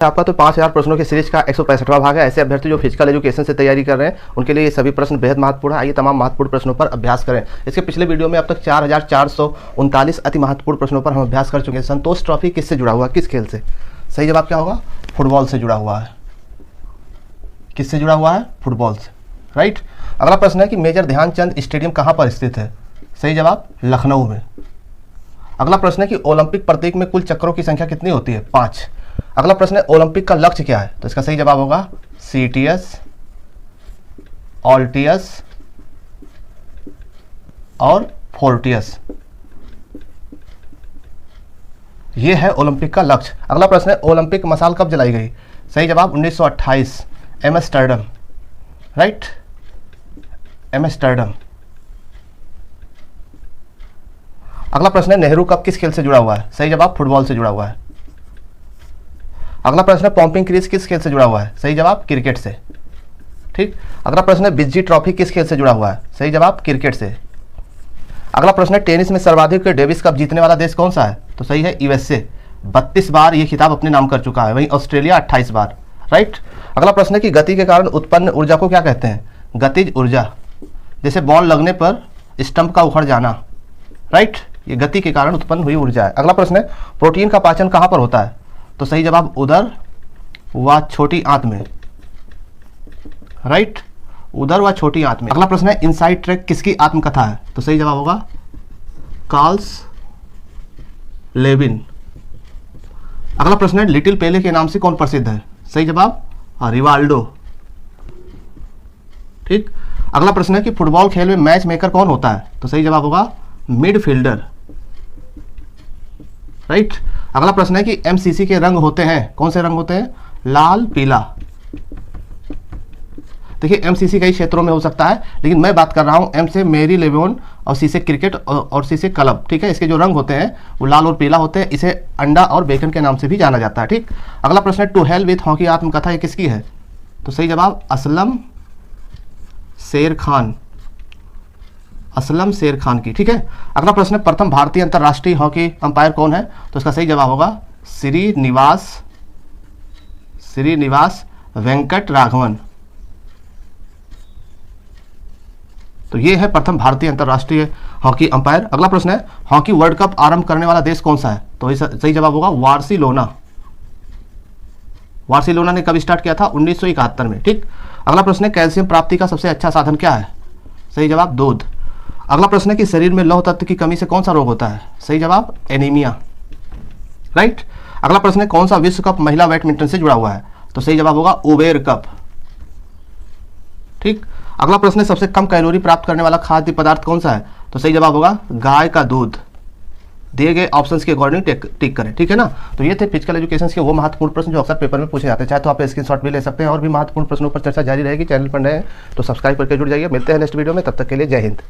आपका तो 5000 प्रश्नों की सीरीज का 165वां भाग है। ऐसे अभ्यर्थी जो फिजिकल एजुकेशन से तैयारी कर रहे हैं उनके लिए ये सभी प्रश्न बेहद महत्वपूर्ण है। आइए तमाम महत्वपूर्ण प्रश्नों पर अभ्यास करें। इसके पिछले वीडियो में अब तक 4439 अति महत्वपूर्ण प्रश्नों पर हम अभ्यास कर चुके हैं। संतोष ट्रॉफी किससे जुड़ा हुआ है, किस खेल से? सही जवाब क्या होगा? फुटबॉल से जुड़ा हुआ है। किससे जुड़ा हुआ है? फुटबॉल से, राइट। अगला प्रश्न है कि मेजर ध्यानचंद स्टेडियम कहाँ पर स्थित है? सही जवाब लखनऊ में। अगला प्रश्न है कि ओलंपिक प्रतीक में कुल चक्रों की संख्या कितनी होती है? 5। अगला प्रश्न है ओलंपिक का लक्ष्य क्या है? तो इसका सही जवाब होगा सीटीएस, ऑल्टियस और फोर्टियस। यह है ओलंपिक का लक्ष्य। अगला प्रश्न है ओलंपिक मशाल कब जलाई गई? सही जवाब 1928 एम्स्टर्डम, राइट, एम्स्टर्डम। अगला प्रश्न है नेहरू कप किस खेल से जुड़ा हुआ है? सही जवाब फुटबॉल से जुड़ा हुआ है। अगला प्रश्न है पॉम्पिंग क्रीज किस खेल से जुड़ा हुआ है? सही जवाब क्रिकेट से, ठीक। अगला प्रश्न है बिज्जी ट्रॉफी किस खेल से जुड़ा हुआ है? सही जवाब क्रिकेट से। अगला प्रश्न है टेनिस में सर्वाधिक डेविस कप जीतने वाला देश कौन सा है? तो सही है यूएसए। 32 बार ये खिताब अपने नाम कर चुका है। वहीं ऑस्ट्रेलिया 28 बार, राइट। अगला प्रश्न है कि गति के कारण उत्पन्न ऊर्जा को क्या कहते हैं? गतिज ऊर्जा। जैसे बॉल लगने पर स्टंप का उखड़ जाना, राइट, ये गति के कारण उत्पन्न हुई ऊर्जा है। अगला प्रश्न है प्रोटीन का पाचन कहाँ पर होता है? तो सही जवाब उदर व छोटी आंत में, राइट, उदर व छोटी आंत में। अगला प्रश्न है इनसाइड ट्रैक किसकी आत्मकथा है? तो सही जवाब होगा कार्ल्स लेविन। अगला प्रश्न है लिटिल पेले के नाम से कौन प्रसिद्ध है? सही जवाब रिवाल्डो, ठीक। अगला प्रश्न है कि फुटबॉल खेल में मैच मेकर कौन होता है? तो सही जवाब होगा मिडफील्डर, राइट। अगला प्रश्न है कि एमसीसी के रंग होते हैं, कौन से रंग होते हैं? लाल, पीला। देखिए एमसीसी कई क्षेत्रों में हो सकता है, लेकिन मैं बात कर रहा हूं एम से मेरी लेवन और सी से क्रिकेट और सी से क्लब, ठीक है। इसके जो रंग होते हैं वो लाल और पीला होते हैं। इसे अंडा और बेकन के नाम से भी जाना जाता है, ठीक। अगला प्रश्न है टू हेल विथ हॉकी आत्मकथा ये किसकी है? तो सही जवाब असलम शेर खान, असलम शेर खान की, ठीक है। अगला प्रश्न है प्रथम भारतीय अंतर्राष्ट्रीय हॉकी अंपायर कौन है? तो इसका सही जवाब होगा श्रीनिवास वेंकट राघवन। तो ये है प्रथम भारतीय अंतर्राष्ट्रीय हॉकी अंपायर। अगला प्रश्न है हॉकी वर्ल्ड कप आरंभ करने वाला देश कौन सा है? तो सही जवाब होगा बार्सिलोना। बार्सिलोना ने कब स्टार्ट किया था? 1971 में, ठीक। अगला प्रश्न है कैल्शियम प्राप्ति का सबसे अच्छा साधन क्या है? सही जवाब दूध। अगला प्रश्न है कि शरीर में लौह तत्व की कमी से कौन सा रोग होता है? सही जवाब एनीमिया, राइट। अगला प्रश्न है कौन सा विश्व कप महिला बैडमिंटन से जुड़ा हुआ है? तो सही जवाब होगा उबेर कप, ठीक। अगला प्रश्न है सबसे कम कैलोरी प्राप्त करने वाला खाद्य पदार्थ कौन सा है? तो सही जवाब होगा गाय का दूध। दिए गए ऑप्शंस के अकॉर्डिंग टिक करें, ठीक है ना। तो ये थे फिजिकल एजुकेशन के वो महत्वपूर्ण प्रश्न जो अक्सर पेपर में पूछे जाते हैं। चाहे तो आप स्क्रीनशॉट भी ले सकते हैं और भी महत्वपूर्ण प्रश्नों पर चर्चा जारी रहेगी। चैनल पर नए तो सब्सक्राइब करके जुड़ जाइए। मिलते हैं नेक्स्ट वीडियो में, तब तक के लिए जय हिंद।